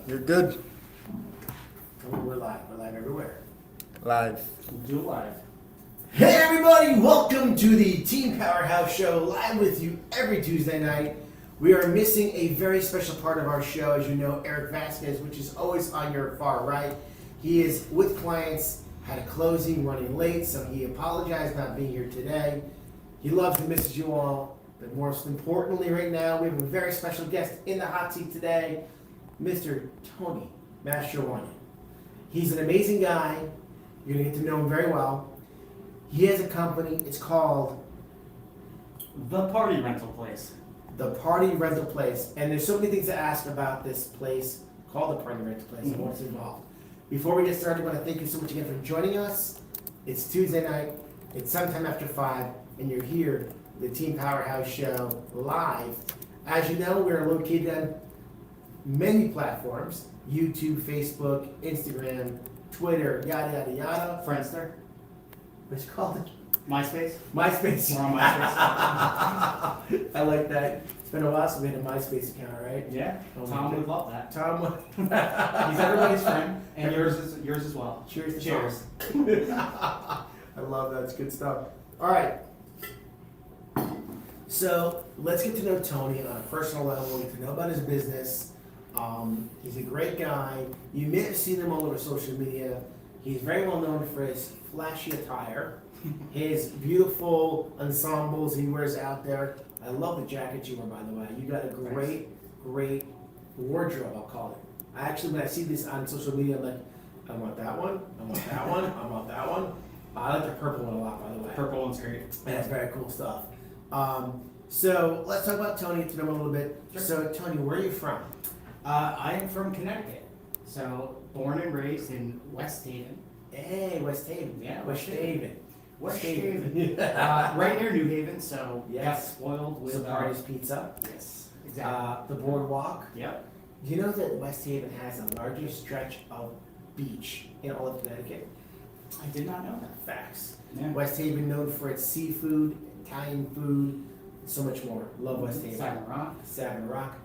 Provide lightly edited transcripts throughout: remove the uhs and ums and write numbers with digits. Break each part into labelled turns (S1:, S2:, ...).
S1: You're good.
S2: We're live. We're live everywhere.
S1: Live.
S3: We'll do it live.
S2: Hey everybody! Welcome to the Team Powerhouse show, live with you every Tuesday night. We are missing a very special part of our show, as you know, Eric Vasquez, which is always on your far right. He is with clients, had a closing, running late, so he apologized not being here today. He loves and misses you all, but most importantly right now, we have a very special guest in the hot seat today, Mr. Tony Mastroianni. He's an amazing guy. You're going to get to know him very well. He has a company. It's called
S3: The Party Rental Place.
S2: The Party Rental Place. And there's so many things to ask about this place called The Party Rental Place and what's involved. Before we get started, I want to thank you so much again for joining us. It's Tuesday night. It's sometime after 5, and you're here, the Team Powerhouse show, live. As you know, we're located on many platforms: YouTube, Facebook, Instagram, Twitter, yada, yada, yada.
S3: Friendster.
S2: What's it called?
S3: MySpace.
S2: MySpace.
S3: We're on MySpace.
S2: I like that. It's been a while since we had a MySpace account, right?
S3: Yeah.
S2: Oh,
S3: Tom
S2: my
S3: would love that.
S2: Tom,
S3: He's everybody's friend, and yours as well.
S2: cheers to
S3: Cheers.
S2: Tom. I love that. It's good stuff. All right. So let's get to know Tony on a personal level. Get to know about his business. He's a great guy. You may have seen him all over social media. He's very well known for his flashy attire, his beautiful ensembles he wears out there. I love the jacket you wear, by the way. You got a great wardrobe, I'll call it. I actually, when I see this on social media, I'm like, I want that one, I want that one, I want that one. I like the purple one a lot, by the way.
S3: Purple one's great.
S2: That's very cool stuff. So let's talk about Tony, to know him a little bit.
S3: Sure.
S2: So Tony, where are you from?
S3: I am from Connecticut. So, born and raised in West Haven.
S2: Hey, West Haven.
S3: Yeah,
S2: West
S3: West
S2: Haven.
S3: West
S2: Haven.
S3: Haven. Right near New Haven, so got
S2: Yes.
S3: spoiled with
S2: Zapardi's Pizza.
S3: Yes, exactly.
S2: The Boardwalk.
S3: Yep.
S2: Do you know that West Haven has the largest stretch of beach in all of Connecticut?
S3: I did not know that.
S2: Facts.
S3: Yeah.
S2: West Haven known for its seafood, Italian food, so much more. Love West Haven.
S3: Silent Rock.
S2: Savin Rock.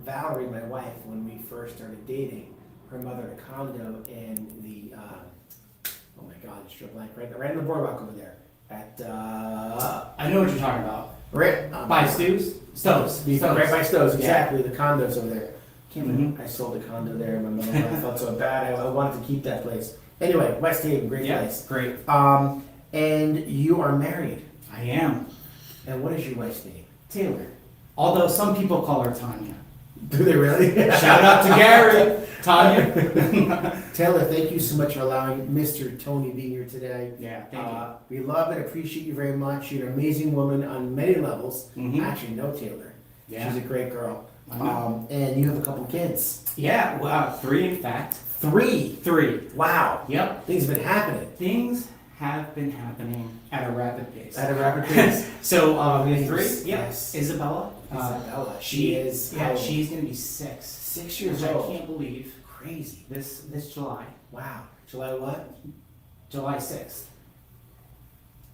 S2: Valerie, my wife, when we first started dating, her mother had a condo in the, oh my God, it's drew a blank, right in the boardwalk over there. At,
S3: I know what you're talking about.
S2: right
S3: By Stoves? Stoves.
S2: Right by Stoves,
S3: Yeah.
S2: exactly, the condos over there. Can't believe I sold a condo there, my mother, I felt so bad, I wanted to keep that place. Anyway, West Haven, great
S3: Yeah,
S2: place.
S3: great.
S2: And you are married.
S3: I am.
S2: And what is your wife's name?
S3: Taylor. Although some people call her Tanya.
S2: Do they really?
S3: Shout out to Gary. Tanya.
S2: Taylor, thank you so much for allowing Mr. Tony being here today.
S3: Yeah, thank you.
S2: We love and appreciate you very much. You're an amazing woman on many levels.
S3: Mhm.
S2: I actually know Taylor.
S3: Yeah.
S2: She's a great girl.
S3: I know.
S2: And you have a couple kids.
S3: Yeah, wow, 3 in fact.
S2: 3.
S3: 3.
S2: Wow.
S3: Yep.
S2: Things have been happening
S3: Things have been happening at a rapid pace.
S2: at a rapid pace.
S3: So,
S2: Yes,
S3: 3, yep.
S2: yes.
S3: Isabella.
S2: Isabella. She is
S3: Yeah,
S2: how-
S3: she's going to be 6.
S2: 6 years
S3: Which I
S2: old.
S3: can't believe.
S2: Crazy.
S3: This July.
S2: Wow. July what?
S3: July 6th.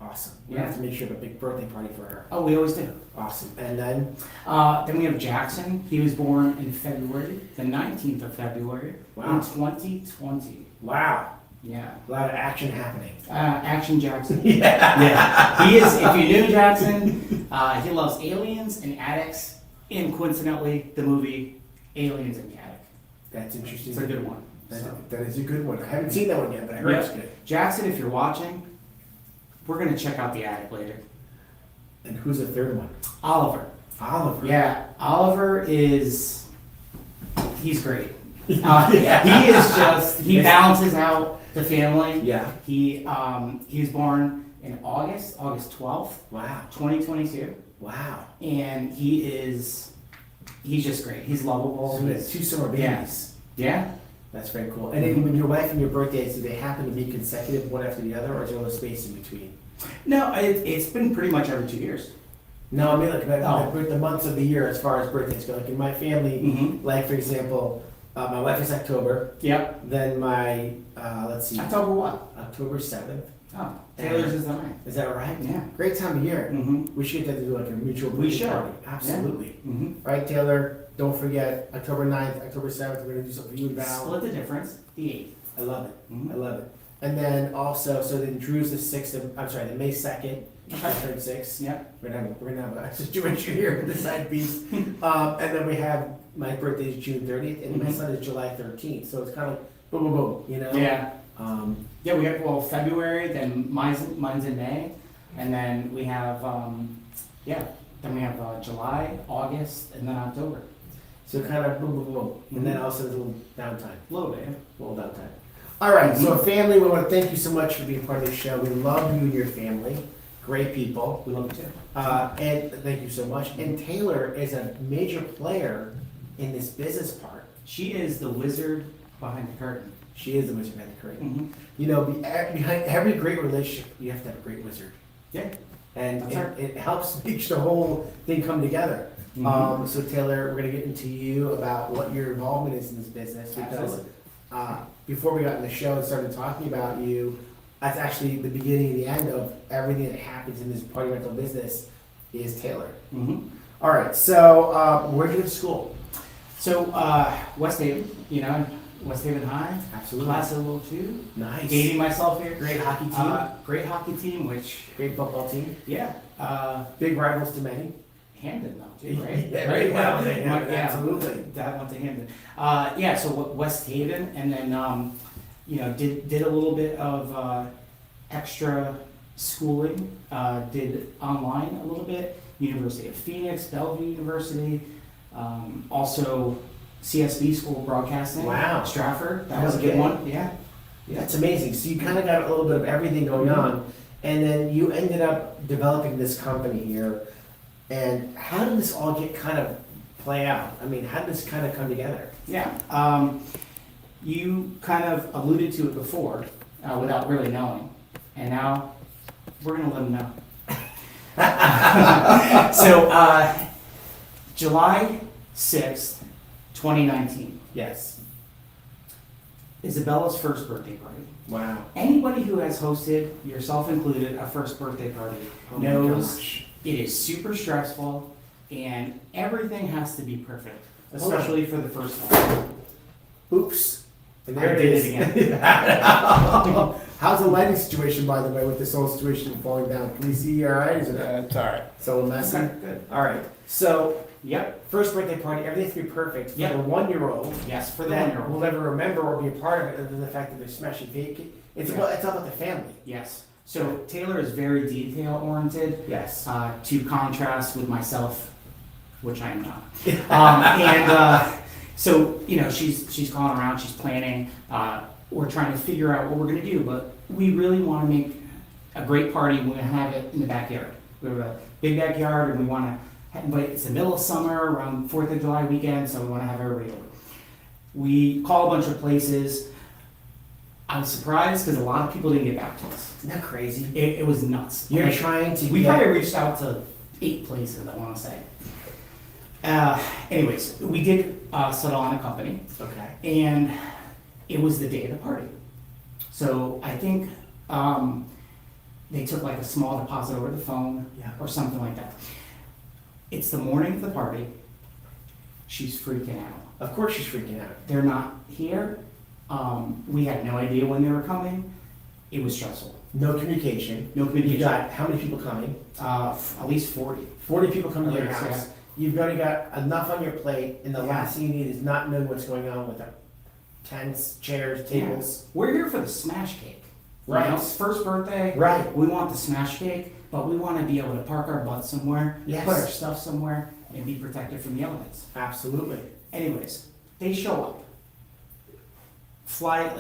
S2: Awesome. We
S3: Yeah.
S2: have to make sure of a big birthday party for her.
S3: Oh, we always do.
S2: Awesome. And then,
S3: Then we have Jackson. He was born in February, the 19th of February,
S2: Wow.
S3: in 2020.
S2: wow.
S3: Yeah.
S2: A lot of action happening.
S3: Action Jackson.
S2: Yeah.
S3: Yeah. He is, if you knew Jackson, he loves aliens and attics, and coincidentally, the movie Aliens in the Attic.
S2: That's interesting.
S3: It's a good one.
S2: That is a good one. I haven't seen that one yet, but I heard it's
S3: Yeah.
S2: good.
S3: Jackson, if you're watching, we're going to check out the attic later.
S2: And who's the third one?
S3: Oliver.
S2: Oliver.
S3: Yeah, Oliver is, he's great.
S2: Yeah.
S3: He is just, he balances out the family.
S2: Yeah.
S3: He was born in August 12th,
S2: Wow.
S3: 2022.
S2: Wow.
S3: And he's just great. He's lovable.
S2: So we have 2 summer babies.
S3: Yeah.
S2: That's very cool. And then when your wife and your birthdays, do they happen to be consecutive one after the other, or is there a little space in between?
S3: No, it's been pretty much every 2 years.
S2: No, I mean like
S3: Oh.
S2: the months of the year as far as birthdays go. Like in my family,
S3: Mm-hmm.
S2: like for example, my wife is October.
S3: Yep.
S2: Then my let's see,
S3: October what?
S2: October 7th.
S3: Oh, Taylor's is the 9th.
S2: Is that right?
S3: Yeah.
S2: Great time of year.
S3: Mm-hmm.
S2: We should get to do like a mutual
S3: We
S2: birthday
S3: should.
S2: party. Absolutely.
S3: Mm-hmm.
S2: Right, Taylor? Don't forget, October 9th, October 7th, we're going to do something for you and Val.
S3: Split the difference, the 8th.
S2: I love it.
S3: Mhm.
S2: I love it. And then also, so then Drew's the 6th of, I'm sorry, the May 2nd,
S3: Okay.
S2: 36.
S3: Yep.
S2: We're gonna have a situation here with the side piece. And then we have, my birthday is June 30th, and my
S3: Mhm.
S2: son is July 13th, so it's kind of boom, boom, boom, you know?
S3: Yeah.
S2: Yeah,
S3: We have, well, February, then mine's in May, and then we have, then we have July, August, and then October.
S2: so kind of boom, boom, boom. And then also a little downtime.
S3: A little bit.
S2: A little downtime. All right, so family, we want to thank you so much for being part of the show. We love you and your family. Great people.
S3: We love it too.
S2: And thank you so much. And Taylor is a major player in this business part.
S3: She is the wizard behind the curtain.
S2: She is the wizard behind the curtain.
S3: Mm-hmm.
S2: You know, behind every great relationship, you have to have a great wizard.
S3: Yeah.
S2: And
S3: That's right.
S2: it helps make the whole thing come together.
S3: Mhm.
S2: So Taylor, we're gonna get into you about what your involvement is in this business, because
S3: Absolutely.
S2: before we got in the show and started talking about you, that's actually the beginning and the end of everything that happens in this party rental business is Taylor.
S3: Mm-hmm.
S2: All right, so where'd you go to school?
S3: So, West Haven, West Haven High,
S2: Absolutely.
S3: class of 02.
S2: Nice.
S3: Dating myself here.
S2: Great hockey team.
S3: Great hockey team, which,
S2: Great football team.
S3: yeah,
S2: Big rivals to many.
S3: Hamden though, too, right?
S2: Yeah, right. Well, yeah,
S3: Yeah,
S2: absolutely.
S3: That went to Hamden. So West Haven, and then, did a little bit of extra schooling, did online a little bit, University of Phoenix, Bellevue University, also CSB School of Broadcasting.
S2: Wow.
S3: Stratford, that was a
S2: Okay.
S3: good one, yeah.
S2: That's amazing. So you kind of got a little bit of everything going on, and then you ended up developing this company here. And how did this all get kind of play out? I mean, how did this kind of come together?
S3: Yeah, you kind of alluded to it before, without really knowing, and now we're gonna let them know. So, July 6th, 2019,
S2: Yes.
S3: Isabella's first birthday party.
S2: Wow.
S3: Anybody who has hosted, yourself included, a first birthday party
S2: Oh my
S3: knows
S2: gosh.
S3: it is super stressful and everything has to be perfect, especially for the first one.
S2: Oops. And
S3: I
S2: there it
S3: did
S2: is.
S3: it again.
S2: How's the lighting situation, by the way, with this whole situation falling down? Can you see all right? Is it
S1: It's all right.
S2: so a little messy?
S3: Okay, good.
S2: All right. So,
S3: Yep,
S2: first birthday party, everything has to be perfect for
S3: Yep.
S2: the 1-year-old.
S3: yes, for the
S2: That
S3: 1-year-old.
S2: will never remember or be a part of it, other than the fact that they're smashing cake. It's all about the family.
S3: Yes. So Taylor is very detail oriented,
S2: Yes.
S3: to contrast with myself, which I am not. So she's calling around, she's planning. We're trying to figure out what we're gonna do, but we really want to make a great party. We're gonna have it in the backyard. We have a big backyard, and we want to. But it's the middle of summer, around 4th of July weekend, so we want to have everybody over. We call a bunch of places. I was surprised because a lot of people didn't get back to us.
S2: Isn't that crazy?
S3: It was nuts.
S2: You're
S3: Like,
S2: trying to
S3: we
S2: get...
S3: probably reached out to 8 places, I want to say. Anyways, we did settle on a company,
S2: Okay.
S3: and it was the day of the party. So I think they took like a small deposit over the phone
S2: Yeah.
S3: or something like that. It's the morning of the party. She's freaking out.
S2: Of course she's freaking out.
S3: They're not here. We had no idea when they were coming. It was stressful.
S2: No communication.
S3: No
S2: You
S3: communication.
S2: got how many people coming?
S3: At least 40.
S2: 40 people coming to your
S3: Yes,
S2: house. You've already got enough on your plate, and the
S3: Yeah.
S2: last thing you need is not knowing what's going on with the tents, chairs, tables.
S3: We're here for the smash cake.
S2: Right.
S3: You know, first birthday.
S2: Right.
S3: We want the smash cake, but we want to be able to park our butts somewhere,
S2: Yes.
S3: put our stuff somewhere, and be protected from the elements.
S2: Absolutely.
S3: Anyways, they show up.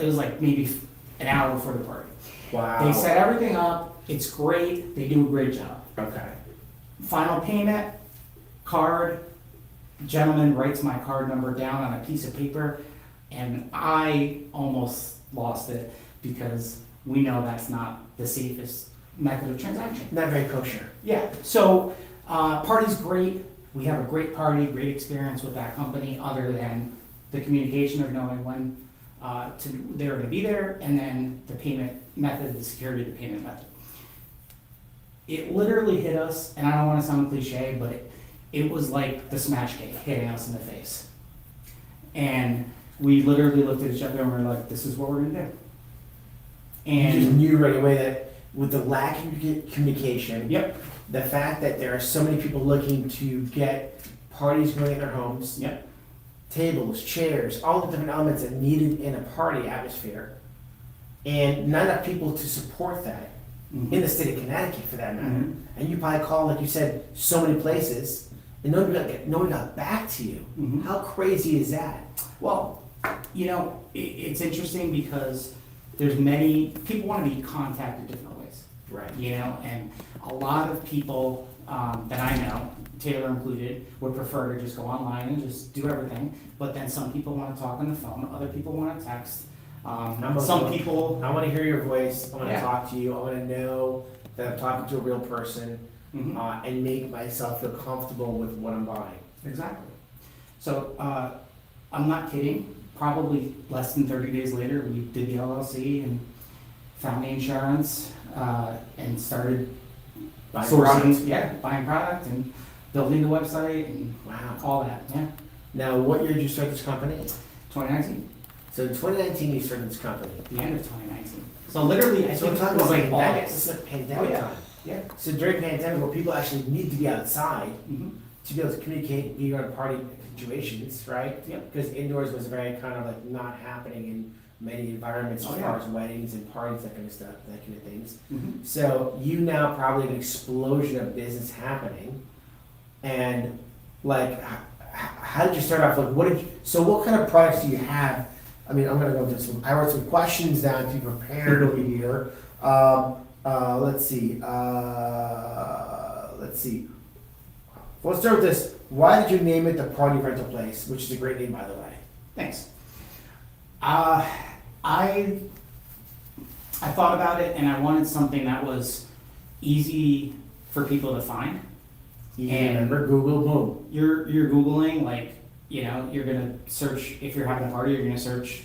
S3: It was like maybe an hour before the party.
S2: Wow.
S3: They set everything up. It's great. They do a great job.
S2: Okay.
S3: Final payment, card. Gentleman writes my card number down on a piece of paper, and I almost lost it because we know that's not the safest method of transaction.
S2: Not very kosher.
S3: Yeah, so party's great. We have a great party, great experience with that company, other than the communication of knowing when they're going to be there, and then the payment method, the security of the payment method. It literally hit us, and I don't want to sound cliche, but it was like the smash cake hitting us in the face. And we literally looked at each other and we were like, this is what we're gonna do.
S2: You just
S3: And
S2: knew right away that with the lack of communication,
S3: yep,
S2: the fact that there are so many people looking to get parties going in their homes,
S3: yep,
S2: tables, chairs, all the different elements that needed in a party atmosphere, and not enough people to support that in the state of Connecticut, for that matter.
S3: Mhm.
S2: And you probably called, like you said, so many places, and no one got back to you.
S3: Mhm.
S2: How crazy is that?
S3: Well, you know, it's interesting because there's many people want to be contacted different ways,
S2: Right.
S3: you know, and a lot of people that I know, Taylor included, would prefer to just go online and just do everything. But then some people want to talk on the phone, other people want to text. Some people,
S2: I want to hear your voice. I want to
S3: Yeah.
S2: talk to you. I want to know that I'm talking to a real person,
S3: Mhm.
S2: and make myself feel comfortable with what I'm buying.
S3: Exactly. So, I'm not kidding, probably less than 30 days later, we did the LLC and found the insurance, and started
S2: Buying
S3: sourcing,
S2: products.
S3: buying product and building the website and
S2: Wow.
S3: all that, yeah.
S2: Now, what year did you start this company?
S3: 2019,
S2: So in 2019, you started this company.
S3: the end of 2019. So literally, I
S2: So
S3: think
S2: we're
S3: it
S2: talking
S3: was
S2: about
S3: like
S2: pandemic.
S3: August.
S2: This is like pandemic
S3: Oh, yeah.
S2: time.
S3: Yeah.
S2: So during pandemic, where people actually need to be outside
S3: Mhm.
S2: to be able to communicate, be around party situations, right?
S3: Yep.
S2: Because indoors was very kind of like not happening in many environments
S3: Oh,
S2: as
S3: yeah.
S2: far as weddings and parties, that kind of stuff, that kind of things.
S3: Mhm.
S2: So you now probably have an explosion of business happening, and like, how did you start off? Like, what kind of products do you have? I mean, I'm gonna go into some. I wrote some questions down to be prepared over here. Let's see. Let's see. Well, let's start with this. Why did you name it the Party Rental Place? Which is a great name, by the way.
S3: Thanks. I thought about it and I wanted something that was easy for people to find.
S2: You
S3: And-
S2: remember Google, boom.
S3: You're Googling, like, you know, you're gonna search, if you're having a party, you're gonna search,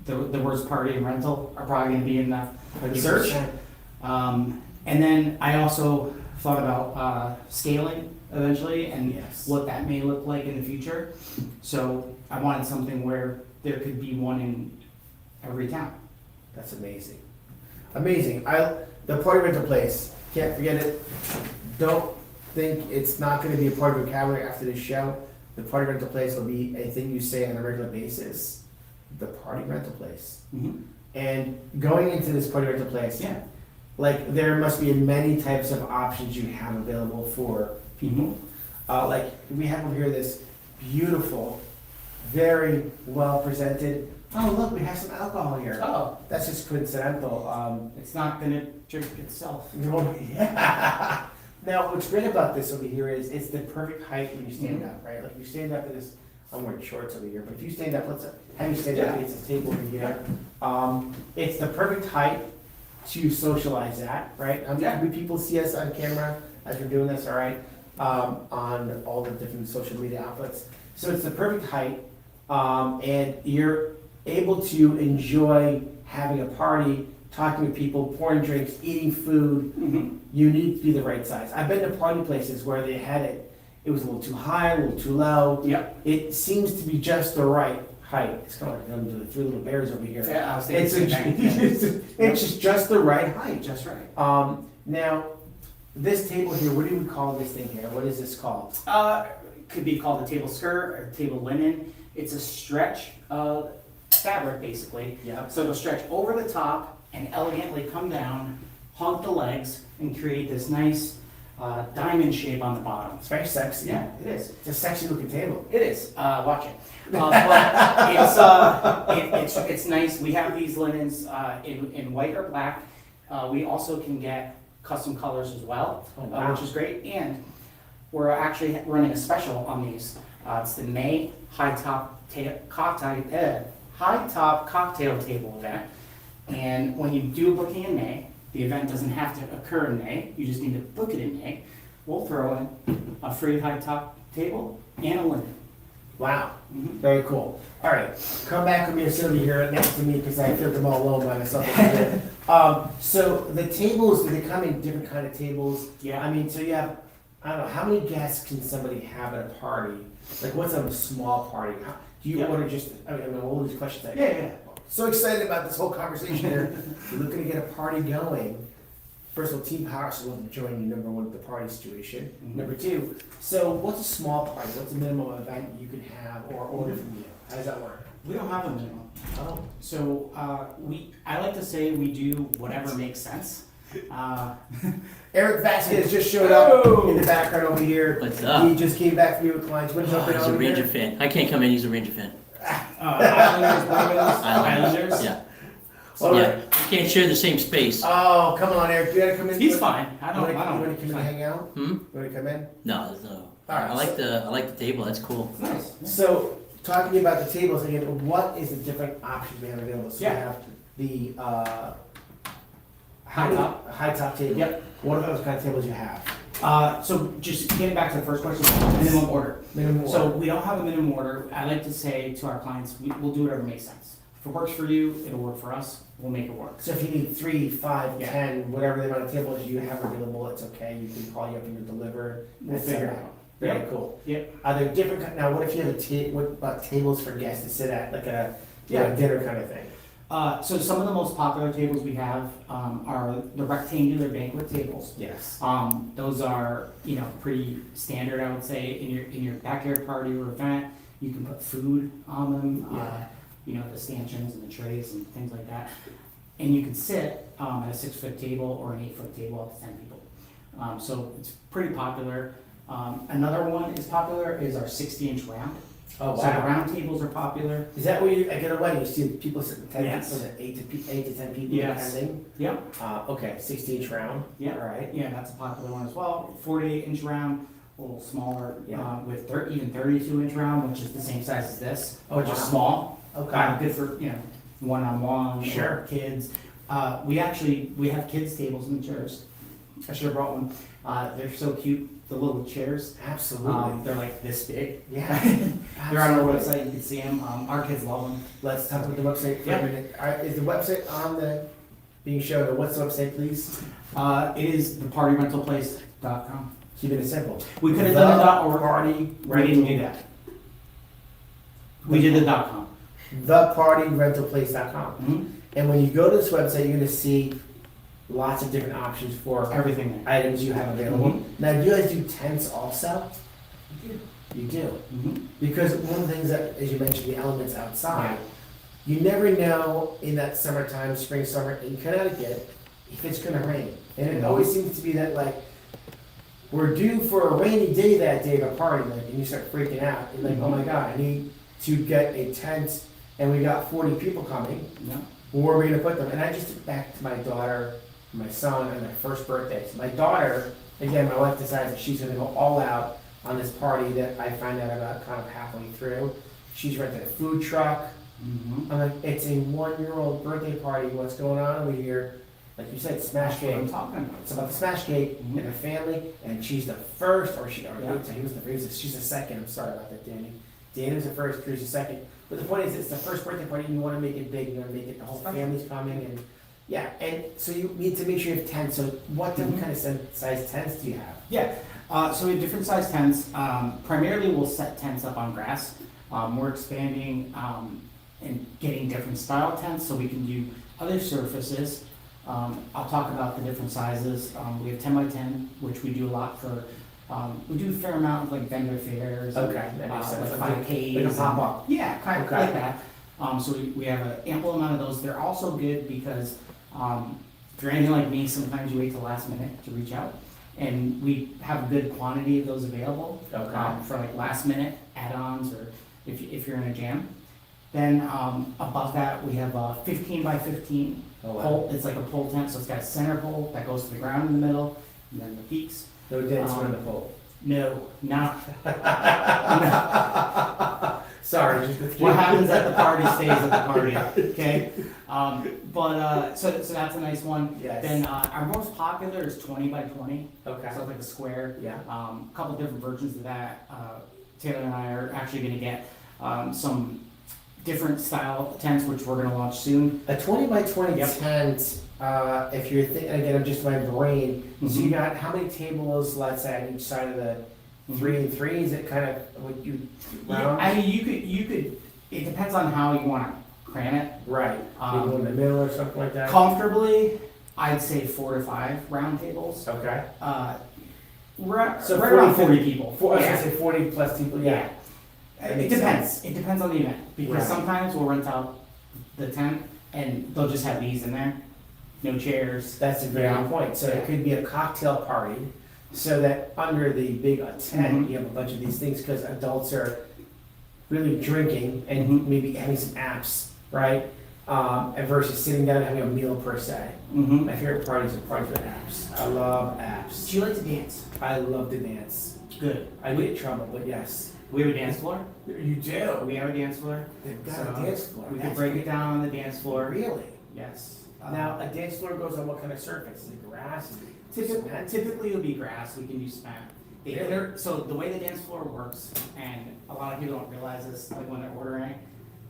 S3: the words party and rental are probably gonna be in that search.
S2: 100%.
S3: And then I also thought about scaling eventually and
S2: Yes.
S3: what that may look like in the future. So I wanted something where there could be one in every town.
S2: That's amazing. Amazing. The Party Rental Place. Can't forget it. Don't think it's not going to be a part of your vocabulary after this show. The Party Rental Place will be a thing you say on a regular basis. The Party Rental Place.
S3: Mm-hmm.
S2: And going into this Party Rental Place,
S3: Yeah.
S2: like there must be many types of options you have available for people. Like we have over here this beautiful, very well presented. Oh look, we have some alcohol here.
S3: Oh,
S2: That's just coincidental.
S3: it's not gonna drink itself.
S2: Yeah. Now, what's great about this over here is it's the perfect height when you stand up, right? Like you stand up at this. I'm wearing shorts over here, but if you stand up, let's have you stand up.
S3: Yeah.
S2: It's a table over here. It's the perfect height to socialize at, right?
S3: Yeah.
S2: People see us on camera as we're doing this, all right? On all the different social media outlets. So it's the perfect height, and you're able to enjoy having a party, talking to people, pouring drinks, eating food.
S3: Mm-hmm.
S2: You need to be the right size. I've been to party places where they had it was a little too high, a little too low.
S3: Yep.
S2: It seems to be just the right height. It's kind of like the three little bears over here.
S3: Yeah, I was thinking
S2: It's,
S3: the same thing.
S2: it's just the right height.
S3: Just right.
S2: Now, this table here, what do we call this thing here? What is this called?
S3: Could be called a table skirt or table linen. It's a stretch of fabric, basically.
S2: Yep.
S3: So it'll stretch over the top and elegantly come down, hug the legs, and create this nice diamond shape on the bottom.
S2: It's very sexy.
S3: Yeah, it is.
S2: It's a sexy looking table.
S3: It is. Watch it. But it's nice. We have these linens in white or black. We also can get custom colors as well,
S2: Oh, wow.
S3: which is great. And we're actually running a special on these. It's the May high top cocktail table event. And when you do a booking in May, the event doesn't have to occur in May. You just need to book it in May. We'll throw in a free high top table and a linen.
S2: Wow.
S3: Mhm.
S2: Very cool. All right, come back with me and sit over here next to me because I feel them all alone by myself over here. So the tables, do they come in different kind of tables?
S3: Yeah.
S2: I mean, so you have I don't know, how many guests can somebody have at a party? Like, what's a small party? Do you order just, I mean, all these questions.
S3: Yeah.
S2: So excited about this whole conversation here. We're looking to get a party going. First of all, Team Powerhouse will join you, number one, with the party situation.
S3: Mm-hmm.
S2: Number two, so what's a small party? What's the minimum event you can have or order from you? How does that work?
S3: We don't have a minimum.
S2: Oh.
S3: So I like to say we do whatever makes sense.
S2: Eric Vasquez just showed up in the background over here.
S4: What's up?
S2: He just came back from you with clients. What is up
S4: He's a
S2: over
S4: Ranger
S2: here?
S4: fan. I can't come in, he's a Ranger fan.
S3: Islanders.
S4: Yeah.
S2: All
S4: Yeah,
S2: right.
S4: we can't share the same space.
S2: Oh, come on, Eric. You gotta come in.
S3: He's fine. I
S2: You
S3: don't.
S2: wanna come in and hang out?
S4: Hmm?
S2: You wanna come in?
S4: No, there's no.
S2: Alright,
S4: I like the table, that's cool.
S3: Nice.
S2: So, talking about the tables again, what is the different options we have available? So
S3: Yeah.
S2: we have the
S3: High top.
S2: high top table.
S3: Yep.
S2: What are those kind of tables you have?
S3: So just getting back to the first question, minimum order.
S2: Minimum
S3: So
S2: order.
S3: we don't have a minimum order. I like to say to our clients, we'll do whatever makes sense. If it works for you, it'll work for us. We'll make it work.
S2: So if you need 3, 5,
S3: Yeah.
S2: 10, whatever the amount of tables you have available, it's okay. You can call you up and you deliver.
S3: We'll figure it out.
S2: Very
S3: Yep.
S2: cool.
S3: Yep.
S2: Are there different? Now, what if you have what about tables for guests to sit at, like a dinner kind of thing?
S3: So some of the most popular tables we have are the rectangular banquet tables.
S2: Yes.
S3: Those are, pretty standard, I would say, in your backyard party or event. You can put food on them, the stanchions and the trays and things like that. And you can sit at a 6-foot table or an 8-foot table up to 10 people. So it's pretty popular. Another one is popular is our 60-inch round.
S2: Oh,
S3: So the
S2: wow.
S3: round tables are popular.
S2: Is that where you, like at a wedding, you see people sitting 10
S3: Yes.
S2: people, 8 to 10 people
S3: Yes.
S2: attending?
S3: Yep.
S2: Okay, 60-inch round.
S3: Yeah.
S2: All right.
S3: Yeah, that's a popular one as well. 48-inch round, a little smaller,
S2: Yeah.
S3: with even 32-inch round, which is the same size as this,
S2: Oh,
S3: which
S2: wow.
S3: is small.
S2: Okay.
S3: Good for one-on-one.
S2: Sure.
S3: Or kids. We have kids tables and chairs. I should have brought one. They're so cute. The little chairs.
S2: Absolutely.
S3: They're like this big.
S2: Yeah.
S3: They're on our
S2: Absolutely.
S3: website. You can see them. Our kids love them.
S2: Let's talk about the website for
S3: Yeah.
S2: a minute. Is the website on the being shown? Or what's the website, please?
S3: It is thepartyrentalplace.com.
S2: Keep it simple.
S3: We could have done a .org.
S2: Party
S3: We didn't do that. We did the .com.
S2: thepartyrentalplace.com.
S3: Mm-hmm.
S2: And when you go to this website, you're going to see lots of different options for
S3: Everything there.
S2: items you have available.
S3: Mhm.
S2: Now, do you guys do tents also? You do.
S3: Mm-hmm.
S2: Because one of the things that, as you mentioned, the elements outside, you never know in that summertime, spring, summer in Connecticut, if it's going to rain. And it always seems to be that, like, we're due for a rainy day that day of a party, like, and you start freaking out. You're like, oh my God, I need to get a tent, and we got 40 people coming.
S3: Yeah.
S2: Where are we going to put them? And I just took back to my daughter, my son, on their first birthdays. My daughter, again, my wife decides that she's going to go all out on this party that I find out about kind of halfway through. She's rented a food truck.
S3: Mm-hmm.
S2: I'm like, it's a 1-year-old birthday party. What's going on over here? Like you said, smash
S3: That's what I'm
S2: cake.
S3: talking about.
S2: It's about the smash cake
S3: Mhm.
S2: and her family, and she's the first, or
S3: Yeah.
S2: she's the second. I'm sorry about that, Danny. Danny was the first, Drew's the second. But the point is, it's the first birthday party. You want to make it big. You want to make it the whole family's coming, and yeah. And so you need to make sure you have tents. So what
S3: Mhm.
S2: kind of size tents do you have?
S3: Yeah. So we have different size tents. Primarily, we'll set tents up on grass. We're expanding and getting different style tents, so we can do other surfaces. I'll talk about the different sizes. We have 10 by 10, which we do a lot for. We do a fair amount of like vendor fairs.
S2: Okay, that makes sense.
S3: Like
S2: Like
S3: 5Ks.
S2: a pop up.
S3: Yeah, kind of
S2: Okay.
S3: like that. So we have an ample amount of those. They're also good because if you're anything like me, sometimes you wait till the last minute to reach out. And we have a good quantity of those available
S2: Okay.
S3: for like last minute add-ons or if you're in a jam. Then above that, we have a 15 by 15
S2: Oh, wow.
S3: pole. It's like a pole tent, so it's got a center pole that goes to the ground in the middle, and then the peaks.
S2: No dents on the pole.
S3: No, not.
S2: Sorry.
S3: What happens at the party stays at the party, okay? So that's a nice one.
S2: Yes.
S3: Then our most popular is 20 by 20,
S2: Okay.
S3: so like a square.
S2: Yeah.
S3: A couple different versions of that. Taylor and I are actually gonna get some different style tents, which we're gonna launch soon.
S2: A 20 by 20
S3: Yep.
S2: tent, if you're thinking, again, I'm just my brain, so you
S3: Mhm.
S2: got how many tables, let's say, on each side of the
S3: Mhm.
S2: 3 and 3? Is it kind of what you
S3: Yeah,
S2: round?
S3: I mean, you could, it depends on how you wanna cram it.
S2: Right. Maybe in the middle or something like that?
S3: Comfortably, I'd say 4 to 5 round tables.
S2: Okay.
S3: Right,
S2: So
S3: right around
S2: 40
S3: 40 people.
S2: I was
S3: Yeah.
S2: gonna say 40 plus people, yeah. That
S3: It
S2: makes
S3: depends. It depends on the event because
S2: Right.
S3: sometimes we'll rent out the tent and they'll just have these in there, no chairs.
S2: That's a very
S3: Yeah.
S2: good point. So
S3: Yeah.
S2: it could be a cocktail party, so that under the big tent,
S3: Mhm.
S2: you have a bunch of these things, because adults are really drinking and
S3: Mhm.
S2: maybe having some apps, right? And versus sitting down and having a meal per se.
S3: Mm-hmm.
S2: My favorite parties are parties with apps. I love apps.
S3: Do you like to dance?
S2: I love to dance.
S3: Good.
S2: I get in trouble, but yes.
S3: We have a dance floor.
S2: You do?
S3: We have a dance floor.
S2: They've got
S3: So
S2: a dance floor.
S3: We could
S2: That's
S3: break it down on the dance floor.
S2: Really?
S3: Yes.
S2: Now, a dance floor goes on what kind of surface? Is it grass? Is it cement?
S3: Typically it'll be grass. We can do cement.
S2: Really?
S3: So the way the dance floor works, and a lot of people don't realize this, like when they're ordering,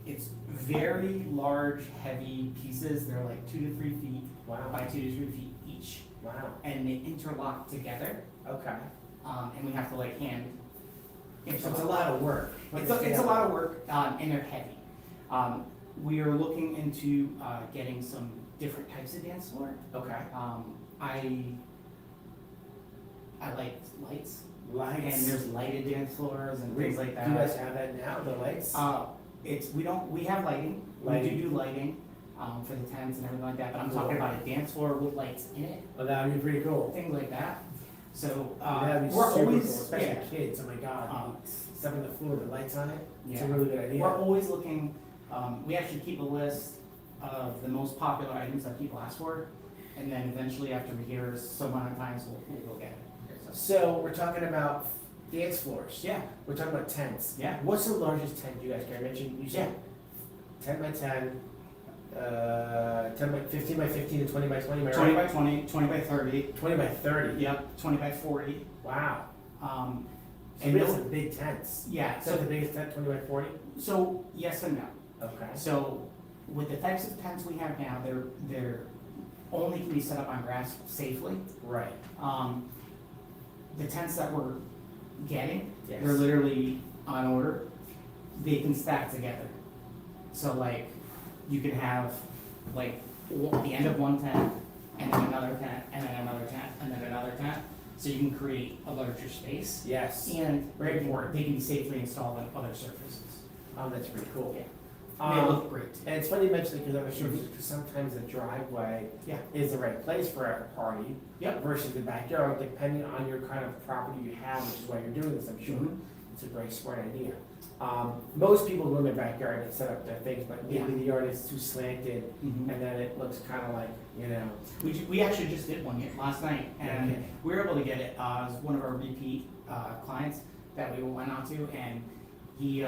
S3: it's very large, heavy pieces. They're like 2 to 3 feet
S2: Wow.
S3: by 2 to 3 feet each,
S2: Wow.
S3: and they interlock together.
S2: Okay.
S3: And we have to like hand.
S2: So it's a lot of work.
S3: It's a lot of work, and they're heavy. We are looking into getting some different types of dance floor.
S2: Okay.
S3: I like lights,
S2: Lights.
S3: and there's lighted dance floors and things like that.
S2: Do you guys have that now, the lights?
S3: We have lighting.
S2: Lighting.
S3: We do lighting for the tents and everything like that. But I'm talking about a dance floor with lights in it,
S2: Well, that would be pretty cool.
S3: things like that. So
S2: That'd be
S3: we're
S2: super
S3: always,
S2: cool, especially
S3: yeah,
S2: kids. Oh my God. Stuff on the floor with lights on it. It's a
S3: Yeah.
S2: really good idea.
S3: we're always looking. We actually keep a list of the most popular items that people ask for, and then eventually after we hear some amount of times, we'll go get it.
S2: So we're talking about dance floors.
S3: Yeah,
S2: We're talking about tents.
S3: yeah.
S2: What's the largest tent you guys can? I mentioned you said 10 by 10, 10 by 15 by 15 and 20 by 20. Am I
S3: 20
S2: right?
S3: by 20, 20 by 30.
S2: 20 by 30.
S3: Yep, 20 by 40.
S2: Wow.
S3: Um,
S2: And those
S3: no-
S2: are big tents.
S3: yeah,
S2: Is that the biggest tent, 20 by 40?
S3: so yes and no.
S2: Okay.
S3: So with the types of tents we have now, they're only can be set up on grass safely.
S2: Right.
S3: The tents that we're getting,
S2: Yes.
S3: they're literally on order. They can stack together. So like, you can have like the end of one tent, and then another tent, and then another tent, and then another tent. So you can create a larger space.
S2: Yes.
S3: And
S2: Very important.
S3: they can be safely installed on other surfaces.
S2: Oh, that's pretty cool.
S3: Yeah. They look great.
S2: And it's funny you mention it because other surfaces, because sometimes the driveway
S3: Yeah.
S2: is the right place for a party
S3: Yep.
S2: versus the backyard, depending on your kind of property you have, which is why you're doing this, I'm sure.
S3: Mhm.
S2: It's a very smart idea. Most people go in their backyard and set up their things, but maybe
S3: Yeah.
S2: the yard is too slanted,
S3: Mhm.
S2: and then it looks kind of like, you know.
S3: We actually just did one last night, and
S2: Okay.
S3: we were able to get it. It was one of our repeat clients that we went out to, and he,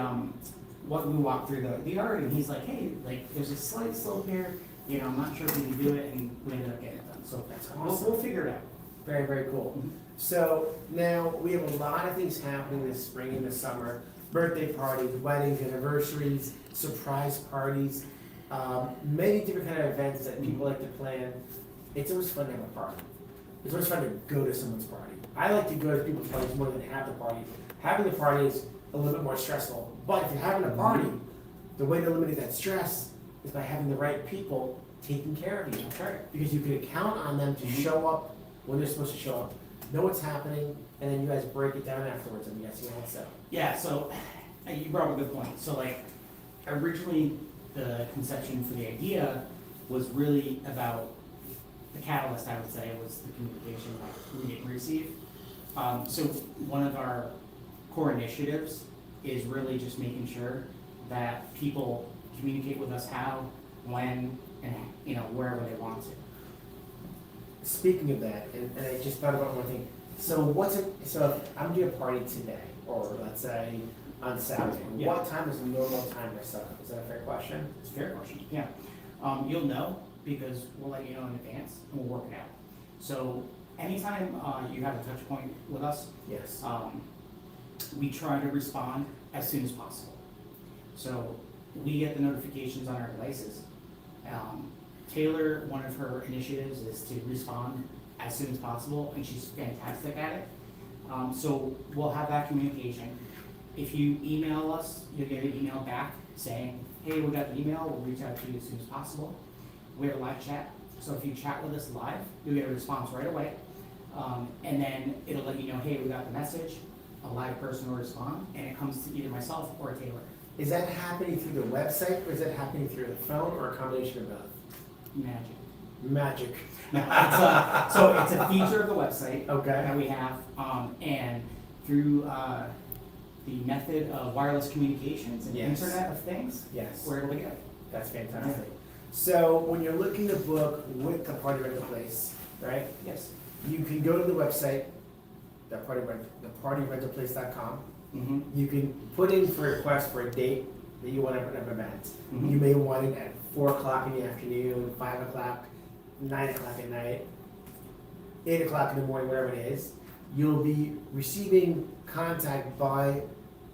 S3: we walked through the yard, and he's like, hey, like, there's a slight slope here, you know, I'm not sure if we can do it, and we ended up getting it done. So
S2: That's
S3: we'll
S2: awesome.
S3: figure it out.
S2: Very, very cool.
S3: Mhm.
S2: So now we have a lot of things happening this spring and this summer. Birthday parties, weddings, anniversaries, surprise parties, many different kind of events that people like to plan. It's always fun to have a party. It's always fun to go to someone's party. I like to go to people's parties more than have the party. Having the party is a little bit more stressful. But if you're having a party, the way to eliminate that stress is by having the right people taking care of you. Because you can count on them to show up when they're supposed to show up, know what's happening, and then you guys break it down afterwards, I'm guessing also.
S3: Yeah, so you brought up a good point. So like, originally, the conception for the idea was really about the catalyst, I would say, was the communication like read and receive. So one of our core initiatives is really just making sure that people communicate with us how, when, and you know, wherever they want to.
S2: Speaking of that, and I just thought about one thing, so so if I'm doing a party today, or let's say on Saturday,
S3: Yeah.
S2: what time is the normal time to set up? Is that a fair question?
S3: It's a fair question, yeah. You'll know because we'll let you know in advance and we'll work it out. So anytime you have a touch point with us,
S2: Yes.
S3: we try to respond as soon as possible. So we get the notifications on our devices. Taylor, one of her initiatives is to respond as soon as possible, and she's fantastic at it. So we'll have that communication. If you email us, you'll get an email back saying, hey, we got the email, we'll reach out to you as soon as possible. We have a live chat, so if you chat with us live, you'll get a response right away. And then it'll let you know, hey, we got the message, a live person will respond, and it comes to either myself or Taylor.
S2: Is that happening through the website, or is that happening through the phone, or a combination of both?
S3: Magic.
S2: Magic.
S3: No, so it's a feature of the website
S2: Okay.
S3: that we have, and through the method of wireless communications and
S2: Yes.
S3: Internet of Things,
S2: Yes.
S3: we're able to get it.
S2: That's fantastic. So when you're looking to book with the Party Rental Place, right?
S3: Yes.
S2: You can go to the website, thepartyrentalplace.com.
S3: Mm-hmm.
S2: You can put in for a request for a date that you want to have an event.
S3: Mhm.
S2: You may want it at 4 o'clock in the afternoon, 5 o'clock, 9 o'clock at night, 8 o'clock in the morning, whatever it is. You'll be receiving contact by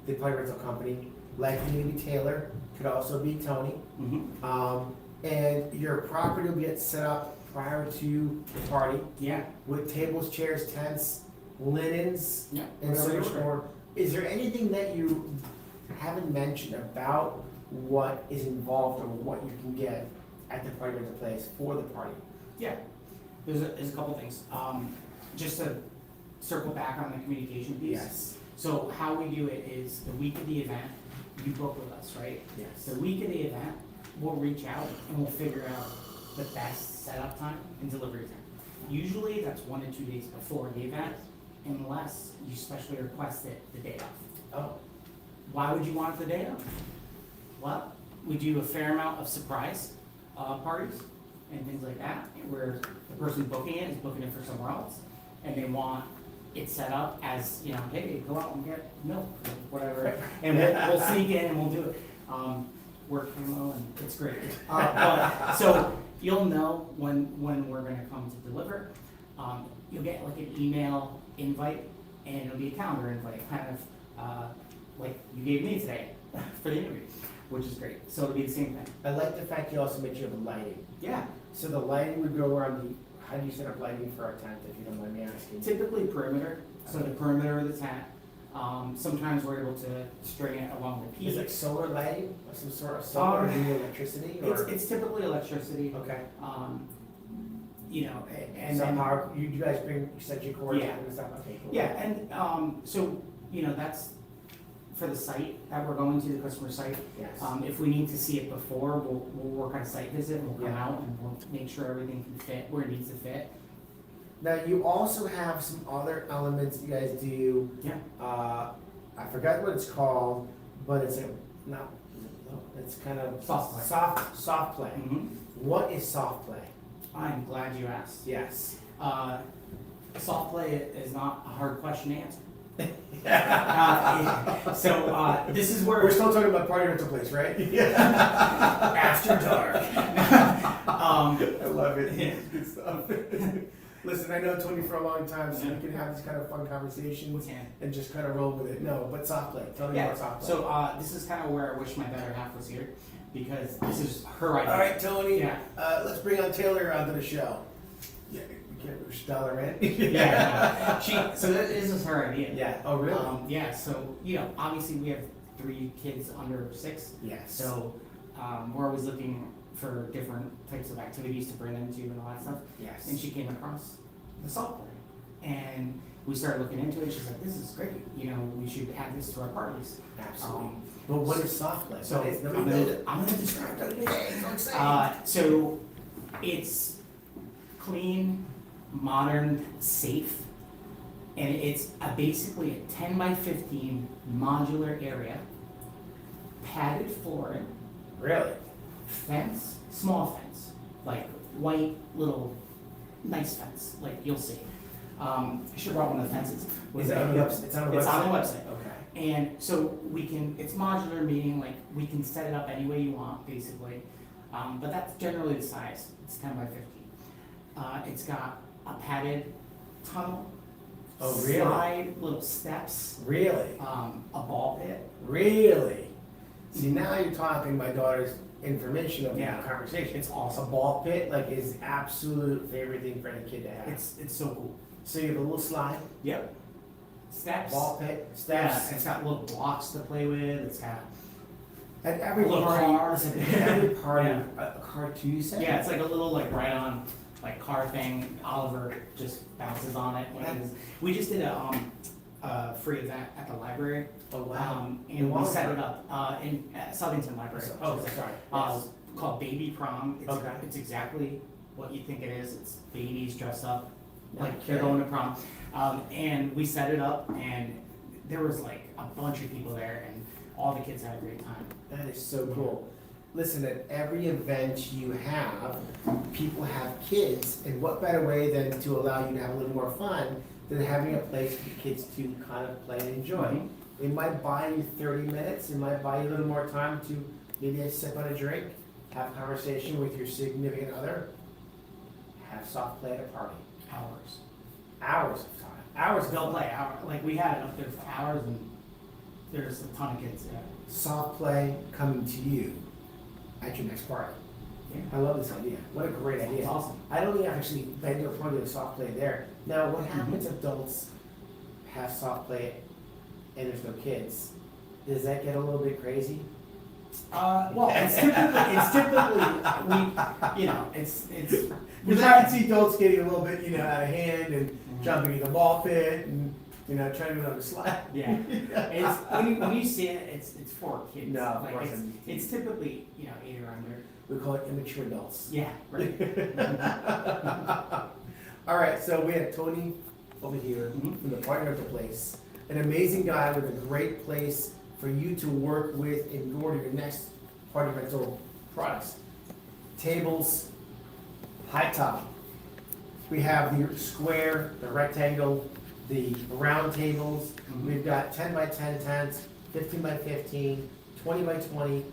S2: the party rental company, likely to be Taylor, could also be Tony.
S3: Mm-hmm.
S2: And your property will get set up prior to the party
S3: Yeah.
S2: with tables, chairs, tents, linens,
S3: Yeah.
S2: and so
S3: Whatever
S2: much
S3: you order.
S2: more. Is there anything that you haven't mentioned about what is involved or what you can get at the party rental place for the party?
S3: Yeah. There's a couple things. Just to circle back on the communication piece.
S2: Yes.
S3: So how we do it is the week of the event, you book with us, right?
S2: Yes.
S3: The week of the event, we'll reach out and we'll figure out the best setup time and delivery time. Usually that's 1 to 2 days before the event, unless you specially request it the day of.
S2: Oh,
S3: Why would you want it the day of? Well, we do a fair amount of surprise parties and things like that, where the person booking it is booking it for somewhere else, and they want it set up as, you know, hey, go out and get milk or whatever, and we'll sneak in and we'll do it. Work camo and it's great. So you'll know when we're gonna come to deliver. You'll get like an email invite, and it'll be a calendar invite, kind of like you gave me today for the interview, which is great. So it'll be the same thing.
S2: I like the fact you also mentioned the lighting.
S3: Yeah,
S2: So the lighting would go around the, how do you set up lighting for our tent, if you don't mind me asking?
S3: typically perimeter, so the perimeter of the tent. Sometimes we're able to string it along the
S2: Is
S3: peak.
S2: it solar lighting, or some sort of solar, or do you need electricity, or?
S3: It's typically electricity,
S2: Okay.
S3: you know, and
S2: So
S3: then,
S2: power, you guys bring, set your cords
S3: Yeah.
S2: and stuff, okay, cool.
S3: yeah, and, so, you know, that's for the site that we're going to, the customer site.
S2: Yes.
S3: If we need to see it before, we'll work on a site visit, and we'll come
S2: Yeah.
S3: out and we'll make sure everything can fit where it needs to fit.
S2: Now, you also have some other elements you guys do.
S3: Yeah.
S2: I forgot what it's called, but it's it's kind of
S3: Soft play.
S2: soft play.
S3: Mhm.
S2: What is soft play?
S3: I'm glad you asked.
S2: Yes.
S3: Soft play is not a hard question to answer. This is where
S2: We're still talking about party rental place, right?
S3: after dark.
S2: I love it.
S3: Yeah.
S2: Good stuff. Listen, I know Tony for a long time, so we can have this kind of fun conversations and just kind of roll with it. No, but soft play. Tell me
S3: Yeah.
S2: about soft play.
S3: So this is kind of where I wish my better half was here, because this is her idea.
S2: All right, Tony.
S3: Yeah.
S2: Let's bring on Taylor onto the show. Yeah, we can't push dollar in.
S3: Yeah. So this is her idea.
S2: Yeah. Oh, really?
S3: Yeah. So you know, obviously we have 3 kids under 6.
S2: Yes.
S3: So we're always looking for different types of activities to bring them to and all that stuff.
S2: Yes.
S3: And she came across the soft play, and we started looking into it. She's like, "This is great. You know, we should add this to our parties."
S2: Absolutely. But what is soft play?
S3: So
S2: What is-
S3: I'm
S2: nobody knows it.
S3: gonna describe it.
S2: Okay, so exciting.
S3: So it's clean, modern, safe, and it's basically a 10 by 15 modular area, padded flooring,
S2: Really?
S3: fence, small fence, like white little nice fence, like you'll see. I should have brought one of the fences.
S2: Is it on the website? It's on the website.
S3: It's on the website.
S2: Okay.
S3: And so we can, it's modular, meaning like we can set it up any way you want, basically. But that's generally the size. It's 10 by 15. It's got a padded tunnel.
S2: Oh, really?
S3: Slide, little steps,
S2: Really?
S3: a ball pit.
S2: Really? See, now you're talking my daughter's information of
S3: Yeah.
S2: the conversation.
S3: It's
S2: A
S3: awesome.
S2: ball pit, like, is absolute favorite thing for any kid to have.
S3: It's so cool.
S2: So you have a little slide,
S3: Yep. Steps.
S2: ball pit,
S3: Yeah,
S2: steps.
S3: it's got little blocks to play with. It's got
S2: At every
S3: Little
S2: party,
S3: cars.
S2: listen, at every party,
S3: Yeah.
S2: a car too, you said?
S3: yeah, it's like a little like right on like car thing. Oliver just bounces on it. We just did a free event at the library.
S2: Oh, wow.
S3: And
S2: In
S3: we set
S2: Wallingford?
S3: it up in Southington Library.
S2: Oh, sorry.
S3: Uh,
S2: Yes.
S3: called Baby Prom.
S2: Okay.
S3: It's exactly what you think it is. It's babies dressed up like
S2: Okay.
S3: they're going to prom. And we set it up, and there was like a bunch of people there, and all the kids had a great time.
S2: That is so cool. Listen, at every event you have, people have kids, and what better way than to allow you to have a little more fun than having a place for the kids to kind of play and enjoy.
S3: Mhm.
S2: It might buy you 30 minutes, it might buy you a little more time to maybe sip on a drink, have a conversation with your significant other, have soft play at a party.
S3: Hours.
S2: Hours of time. Hours of
S3: They'll
S2: fun.
S3: play hours. Like we had it up there for hours, and there's a ton of kids there.
S2: Soft play coming to you at your next party.
S3: Yeah.
S2: I love this idea. What a great idea.
S3: It's awesome.
S2: I don't think I've actually been to a party with soft play there. Now, what happens if adults have soft play and there's no kids? Does that get a little bit crazy?
S3: Well, it's typically we, you know, it's.
S2: Because I can see adults getting a little bit, out of hand and jumping in the ball pit and, trying to go on the slide.
S3: Yeah, it's when you see it, it's for kids.
S2: No, of
S3: like
S2: course
S3: it's typically 8 or under.
S2: We call it immature adults.
S3: Yeah, right.
S2: All right, so we have Tony over here
S3: Mhm.
S2: from the Party Rental Place, an amazing guy with a great place for you to work with and go to your next party rental products. Tables, high top. We have the square, the rectangle, the round tables.
S3: Mhm.
S2: We've got 10 by 10 tents, 15 by 15, 20 by 20,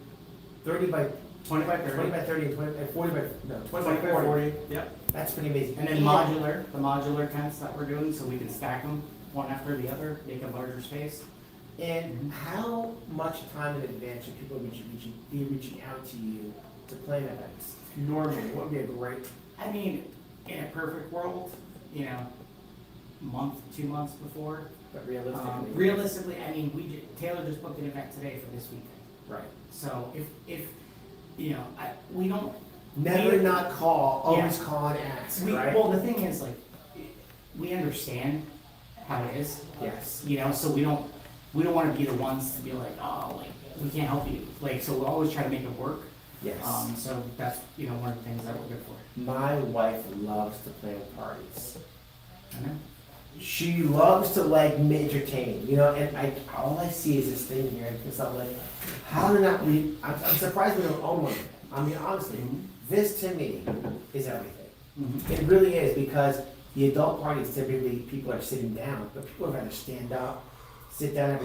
S2: 30 by
S3: 20 by
S2: 20 by 30, and 20 and 40 by, no, 20 by
S3: 20 by
S2: 40.
S3: 40. Yep.
S2: That's pretty amazing.
S3: And then the modular tents that we're doing, so we can stack them one after the other, make a larger space.
S2: And how much time in advance should people be reaching out to you to plan events? Normally, what would be a great,
S3: I mean, in a perfect world, month, 2 months before.
S2: but realistically?
S3: Realistically, I mean, Taylor just booked an event today for this weekend.
S2: Right.
S3: So if we don't.
S2: Never
S3: we-
S2: not call, always
S3: Yeah.
S2: call and ask,
S3: We,
S2: right?
S3: well, the thing is, like, we understand how it is.
S2: Yes.
S3: So we don't want to be the ones to be like, oh, like, we can't help you. Like, so we'll always try to make it work.
S2: Yes.
S3: So that's, one of the things that we're good for.
S2: My wife loves to plan parties.
S3: I know.
S2: She loves to entertain, and all I see is this thing here, and I'm like, how did not we? I'm surprised we don't own one. I mean, honestly, this to me is everything.
S3: Mhm.
S2: It really is, because the adult parties typically people are sitting down, but people would rather stand up, sit down,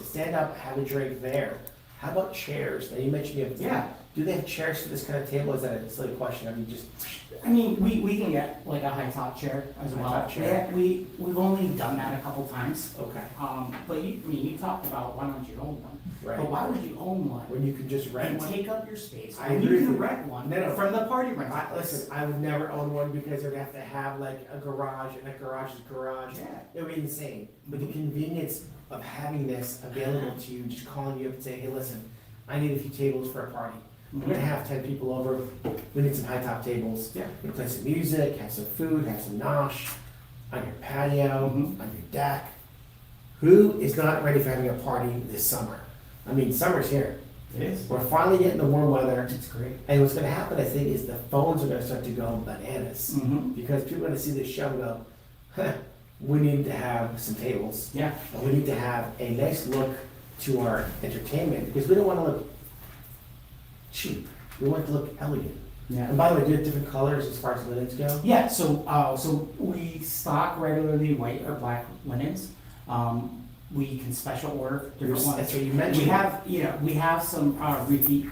S2: stand up, have a drink there. How about chairs? Now you mentioned you have.
S3: Yeah.
S2: Do they have chairs for this kind of table? Is that a silly question? I mean, just.
S3: I mean, we can get like a high top chair as well.
S2: High top chair.
S3: Yeah, we've only done that a couple times.
S2: Okay.
S3: But you talked about why don't you own one?
S2: Right.
S3: But why would you own one?
S2: When you can just rent
S3: And
S2: one.
S3: take up your space.
S2: I
S3: When
S2: agree
S3: you can
S2: with you.
S3: rent one
S2: No.
S3: from the party rental place.
S2: Listen, I would never own one because it would have to have like a garage, and a garage is garage.
S3: Yeah.
S2: It would be insane. But the convenience of having this available to you, just calling you up and saying, hey, listen, I need a few tables for a party. We're gonna have 10 people over. We need some high top tables.
S3: Yeah.
S2: We're gonna play some music, have some food, have some nosh on your patio,
S3: Mhm.
S2: on your deck. Who is not ready for having a party this summer? I mean, summer's here.
S3: It is.
S2: We're finally getting the warm weather.
S3: It's great.
S2: And what's gonna happen, I think, is the phones are gonna start to go bananas.
S3: Mm-hmm.
S2: Because people are gonna see this show and go, huh, we need to have some tables.
S3: Yeah.
S2: And we need to have a nice look to our entertainment, because we don't wanna look cheap. We want it to look elegant.
S3: Yeah.
S2: And by the way, do you have different colors as far as linens go?
S3: Yeah, so we stock regularly white or black linens. We can special order different ones.
S2: That's what you mentioned.
S3: We have some repeat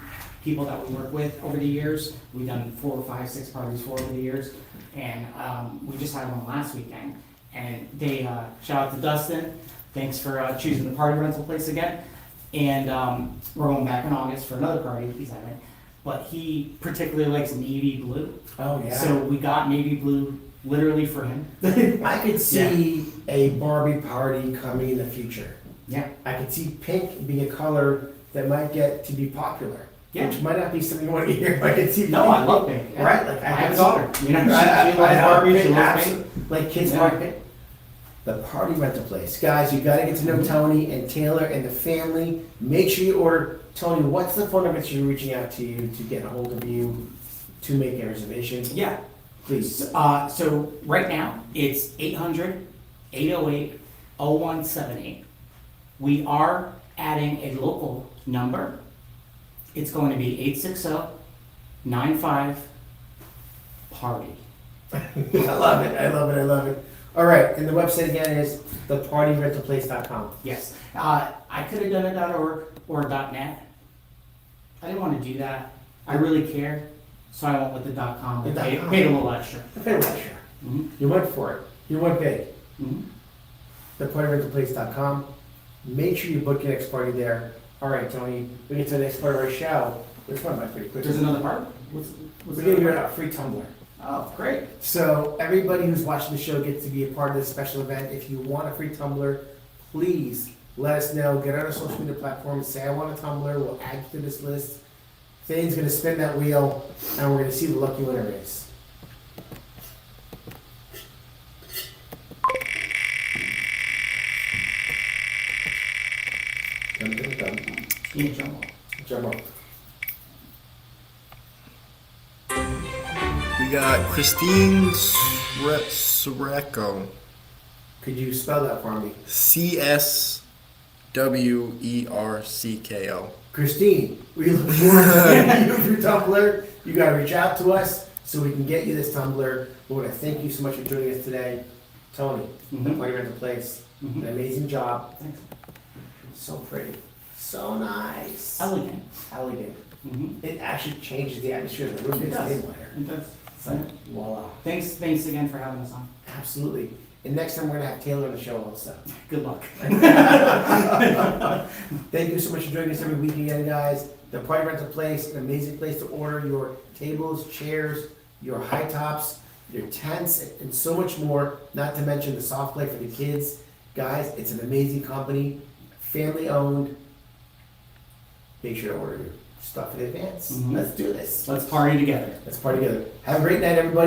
S3: people that we work with over the years. We've done 4, 5, 6 parties for over the years, and we just had one last weekend. And they shout out to Dustin. Thanks for choosing the party rental place again. And we're going back in August for another party he's having. But he particularly likes navy blue.
S2: Oh, yeah.
S3: So we got navy blue literally for him.
S2: I could see a Barbie party coming in the future.
S3: Yeah.
S2: I could see pink being a color that might get to be popular.
S3: Yeah.
S2: Which might not be something you want to hear. I could see
S3: No,
S2: pink.
S3: I love pink.
S2: Right? Like
S3: I have a
S2: could
S3: daughter.
S2: see-
S3: You know, she
S2: I
S3: loves
S2: have
S3: Barbie, she
S2: pink,
S3: loves pink.
S2: absolutely. Like kids
S3: Yeah.
S2: like pink. The party rental place. Guys, you gotta get to know Tony and Taylor and the family. Make sure you order. Tony, what's the phone number that you're reaching out to you to get a hold of you to make a reservation?
S3: Yeah.
S2: Please.
S3: So right now, it's 800-808-0178. We are adding a local number. It's going to be 860-95-PARTY.
S2: I love it. I love it. I love it. All right. And the website again is thepartyrentalplace.com.
S3: Yes. I could have done a .org or a .net. I didn't want to do that. I really care, so I went with the .com.
S2: The
S3: Paid
S2: .com.
S3: a little extra.
S2: Okay, well, sure.
S3: Mm-hmm.
S2: You went for it. You went big.
S3: Mm-hmm.
S2: thepartyrentalplace.com. Make sure you book your next party there. All right, Tony, we get to the next part of our show. Which one am I pretty quick?
S3: There's another part? What's
S2: We're
S3: the
S2: going to
S3: other
S2: give
S3: part?
S2: out a free tumbler.
S3: Oh, great.
S2: So everybody who's watching the show gets to be a part of this special event. If you want a free tumbler, please let us know. Get on our social media platforms. Say I want a tumbler. We'll add you to this list. Thane's going to spin that wheel, and we're going to see who the lucky winner is. Dum, dum, dum.
S3: Yeah, jump.
S2: Jump up.
S1: We got Christine Sreco.
S2: Could you spell that for me?
S1: CSWERCKO.
S2: Christine, we look forward to getting you your tumbler. You got to reach out to us so we can get you this tumbler. We want to thank you so much for joining us today. Tony,
S3: Mhm.
S2: Party Rental Place,
S3: Mhm.
S2: an amazing job.
S3: Thanks.
S2: So pretty. So nice.
S3: Elegant.
S2: Elegant.
S3: Mm-hmm.
S2: It actually changes the atmosphere of the room.
S3: It
S2: It's
S3: does.
S2: way better.
S3: It does. So,
S2: Voila.
S3: thanks again for having us on.
S2: Absolutely. And next time we're going to have Taylor on the show also.
S3: Good luck.
S2: Thank you so much for joining us every week again, guys. The Party Rental Place, an amazing place to order your tables, chairs, your high tops, your tents, and so much more. Not to mention the soft play for the kids. Guys, it's an amazing company, family owned. Make sure to order your stuff in advance.
S3: Mhm.
S2: Let's do this.
S3: Let's party together.
S2: Let's party together. Have a great night, everybody.